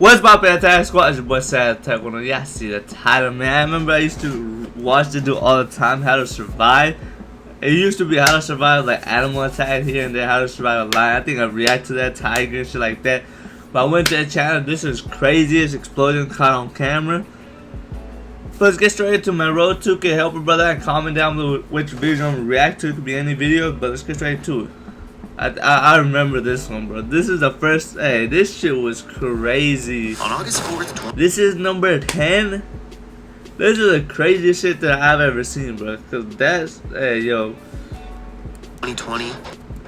What's up, SatAttack Squad? It's your boy SatAttack. Yeah, I see the title, man. I remember I used to watch this dude all the time, How to Survive. It used to be How to Survive, like Animal Attack here and there, How to Survive a Lion. I think I react to that, Tiger and shit like that. But I went to that channel. This is craziest explosion caught on camera. But let's get straight into my road to 2K helper, brother, and comment down below which video I'm gonna react to. It could be any video, but let's get straight to it. I remember this one, bro. This is the first. Hey, this shit was crazy. On August 4th, this is number 10. This is the craziest shit that I've ever seen, bro. Cause that's, hey, yo. 2020.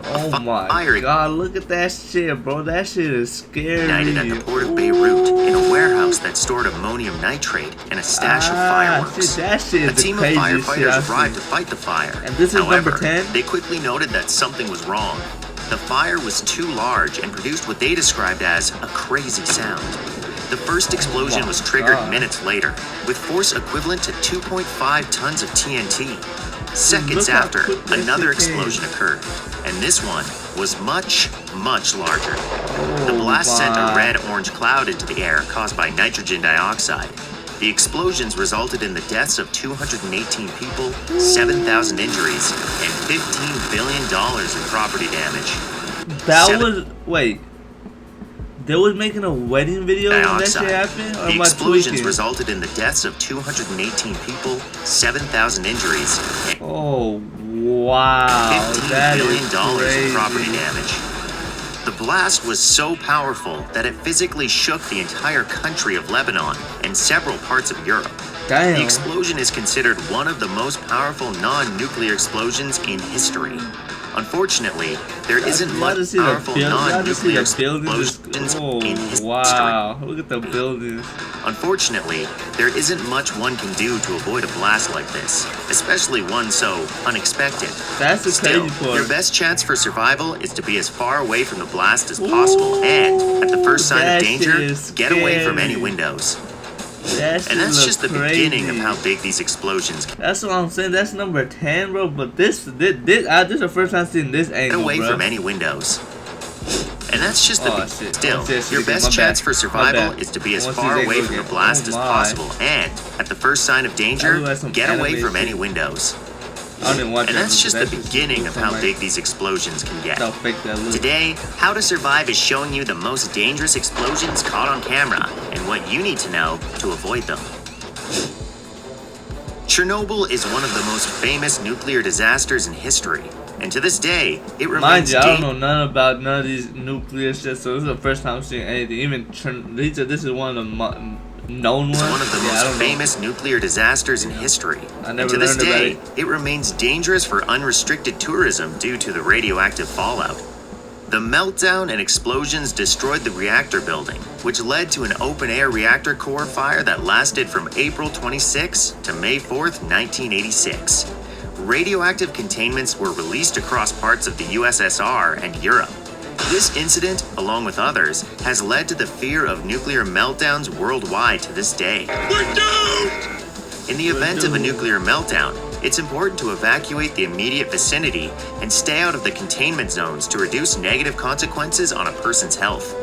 Oh my god, look at that shit, bro. That shit is scary. Ignited at the port of Beirut in a warehouse that stored ammonium nitrate and a stash of fireworks. That shit is a team of firefighters arrived to fight the fire. And this is However, number 10. They quickly noted that something was wrong. The fire was too large and produced what they described as a crazy sound. The first explosion was triggered minutes later, with force equivalent to 2.5 tons of TNT. Seconds after, another explosion occurred, and this one was much, much larger. The blast sent a red-orange cloud into the air caused by nitrogen dioxide. The explosions resulted in the deaths of 218 people, 7,000 injuries, and $15 billion in property damage. That was, wait. They was making a wedding video when that shit happened? Or the explosions resulted in the deaths of 218 people, 7,000 injuries, and $15 billion in property damage. The blast was so powerful that it physically shook the entire country of Lebanon and several parts of Europe. Damn. The explosion is considered one of the most powerful non-nuclear explosions in history. Unfortunately, there isn't much powerful non-nuclear explosions in history. Wow, look at the buildings. Unfortunately, there isn't much one can do to avoid a blast like this, especially one so unexpected. That's the Still, crazy part. Your best chance for survival is to be as far away from the blast as possible, and at the first sign of danger, get away from any windows. And that's just the beginning of how big these explosions can. That's what I'm saying. That's number 10, bro. But this is the first time seeing this angle, get away bro. from any windows. And that's just the still. Your best chance for survival is to be as far away from the blast as possible, and at the first sign of danger, get away from any windows. And that's just the beginning of how big these explosions can get. Today, How to Survive is showing you the most dangerous explosions caught on camera and what you need to know to avoid them. Chernobyl is one of the most famous nuclear disasters in history, and to this day, it remains. Mind you, I don't know none of these nuclear shit, so this is the first time I'm seeing anything. Even this is one of the known ones. It's one of the most famous nuclear disasters in history. And to this day, it remains dangerous for unrestricted tourism due to the radioactive fallout. The meltdown and explosions destroyed the reactor building, which led to an open-air reactor core fire that lasted from April 26 to May 4th, 1986. Radioactive containments were released across parts of the USSR and Europe. This incident, along with others, has led to the fear of nuclear meltdowns worldwide to this day. We're doomed! In the event of a nuclear meltdown, it's important to evacuate the immediate vicinity and stay out of the containment zones to reduce negative consequences on a person's health.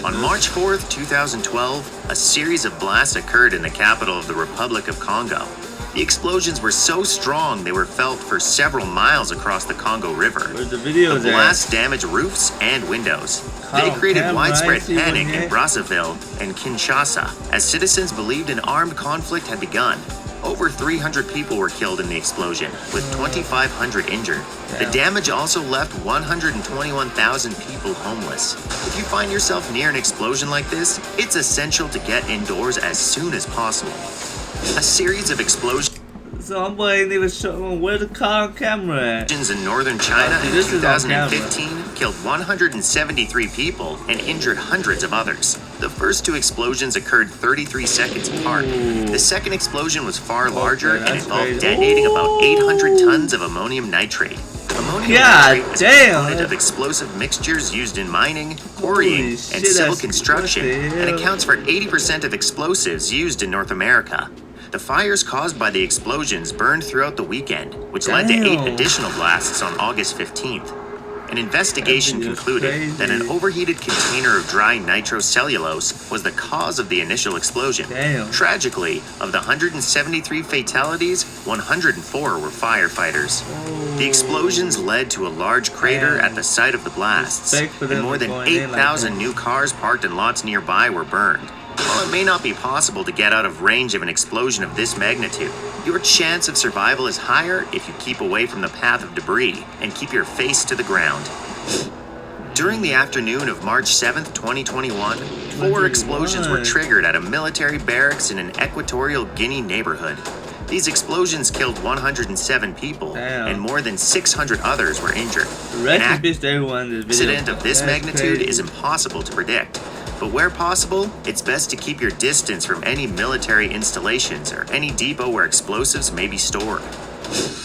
On March 4th, 2012, a series of blasts occurred in the capital of the Republic of Congo. The explosions were so strong they were felt for several miles across the Congo River. The blasts damaged roofs and windows. They created widespread panic in Brazzaville and Kinshasa as citizens believed an armed conflict had begun. Over 300 people were killed in the explosion, with 2,500 injured. The damage also left 121,000 people homeless. If you find yourself near an explosion like this, it's essential to get indoors as soon as possible. A series of explosions. So I'm ain't even showing where the car on camera at. In northern China in 2015 killed 173 people and injured hundreds of others. The first two explosions occurred 33 seconds apart. The second explosion was far larger and involved detonating about 800 tons of ammonium nitrate. Ammonium nitrate is a component of explosive mixtures used in mining, quarrying, and civil construction, and accounts for 80% of explosives used in North America. The fires caused by the explosions burned throughout the weekend, which led to 8 additional blasts on August 15th. An investigation concluded that an overheated container of dry nitrocellulose was the cause of the initial explosion. Damn. Tragically, of the 173 fatalities, 104 were firefighters. The explosions led to a large crater at the site of the blasts, and more than 8,000 new cars parked in lots nearby were burned. While it may not be possible to get out of range of an explosion of this magnitude, your chance of survival is higher if you keep away from the path of debris and keep your face to the ground. During the afternoon of March 7th, 2021, 4 explosions were triggered at a military barracks in an Equatorial Guinea neighborhood. These explosions killed 107 people, and more than 600 others were injured. An accident of this magnitude is impossible to predict. But where possible, it's best to keep your distance from any military installations or any depot where explosives may be stored.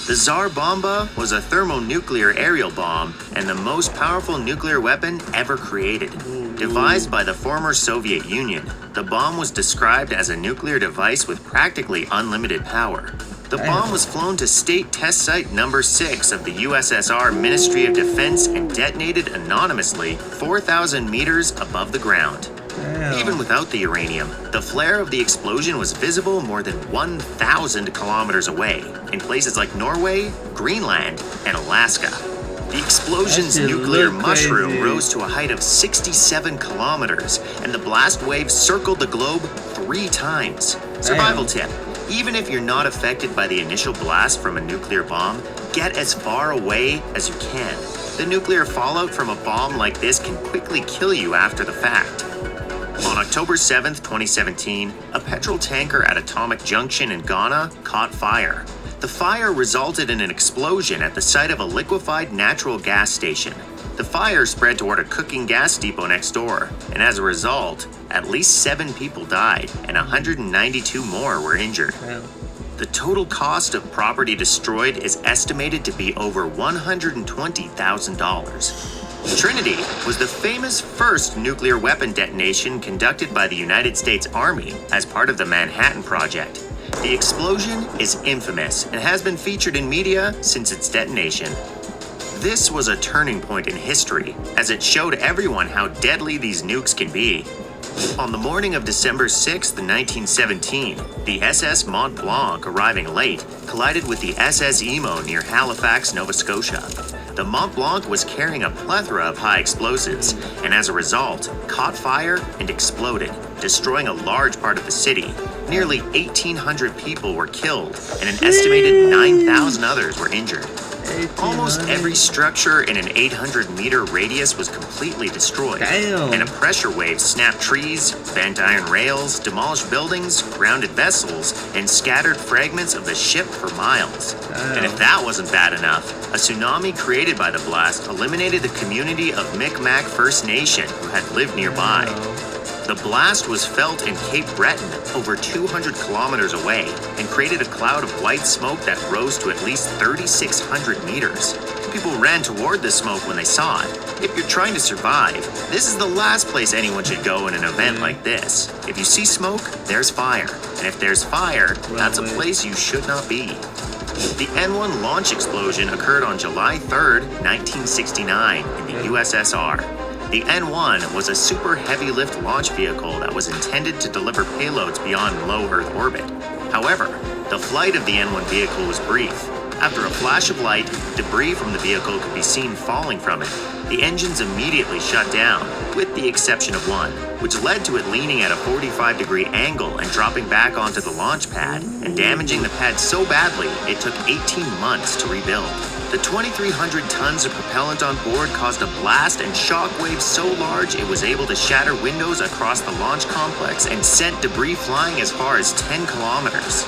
The Tsar Bomba was a thermonuclear aerial bomb and the most powerful nuclear weapon ever created. Devised by the former Soviet Union, the bomb was described as a nuclear device with practically unlimited power. The bomb was flown to State Test Site Number 6 of the USSR Ministry of Defense and detonated anonymously 4,000 meters above the ground. Even without the uranium, the flare of the explosion was visible more than 1,000 kilometers away, in places like Norway, Greenland, and Alaska. The explosion's nuclear mushroom rose to a height of 67 kilometers, and the blast wave circled the globe 3 times. Survival tip. Even if you're not affected by the initial blast from a nuclear bomb, get as far away as you can. The nuclear fallout from a bomb like this can quickly kill you after the fact. On October 7th, 2017, a petrol tanker at Atomic Junction in Ghana caught fire. The fire resulted in an explosion at the site of a liquefied natural gas station. The fire spread toward a cooking gas depot next door, and as a result, at least 7 people died and 192 more were injured. The total cost of property destroyed is estimated to be over $120,000. Trinity was the famous first nuclear weapon detonation conducted by the United States Army as part of the Manhattan Project. The explosion is infamous and has been featured in media since its detonation. This was a turning point in history, as it showed everyone how deadly these nukes can be. On the morning of December 6, 1917, the SS Mont Blanc, arriving late, collided with the SS Emo near Halifax, Nova Scotia. The Mont Blanc was carrying a plethora of high explosives, and as a result, caught fire and exploded, destroying a large part of the city. Nearly 1,800 people were killed, and an estimated 9,000 others were injured. Almost every structure in an 800-meter radius was completely destroyed, and a pressure wave snapped trees, bent iron rails, demolished buildings, grounded vessels, and scattered fragments of the ship for miles. And if that wasn't bad enough, a tsunami created by the blast eliminated the community of Micmac First Nation who had lived nearby. The blast was felt in Cape Breton, over 200 kilometers away, and created a cloud of white smoke that rose to at least 3,600 meters. People ran toward the smoke when they saw it. If you're trying to survive, this is the last place anyone should go in an event like this. If you see smoke, there's fire. And if there's fire, that's a place you should not be. The N1 launch explosion occurred on July 3rd, 1969 in the USSR. The N1 was a super heavy lift launch vehicle that was intended to deliver payloads beyond low Earth orbit. However, the flight of the N1 vehicle was brief. After a flash of light, debris from the vehicle could be seen falling from it. The engines immediately shut down, with the exception of one, which led to it leaning at a 45-degree angle and dropping back onto the launch pad, and damaging the pad so badly it took 18 months to rebuild. The 2,300 tons of propellant on board caused a blast and shock waves so large it was able to shatter windows across the launch complex and sent debris flying as far as 10 kilometers.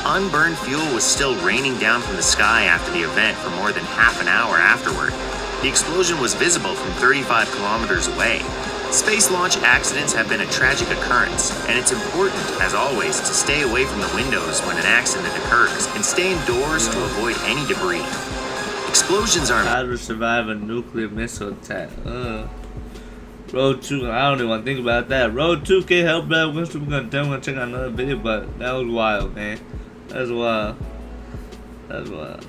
Unburned fuel was still raining down from the sky after the event for more than half an hour afterward. The explosion was visible from 35 kilometers away. Space launch accidents have been a tragic occurrence, and it's important, as always, to stay away from the windows when an accident occurs and stay indoors to avoid any debris. Explosions are... How to survive a nuclear missile attack. Road 2, I don't even want to think about that. Road 2 can't help that. We're going to check out another video, but that was wild, man. That's wild. That's wild.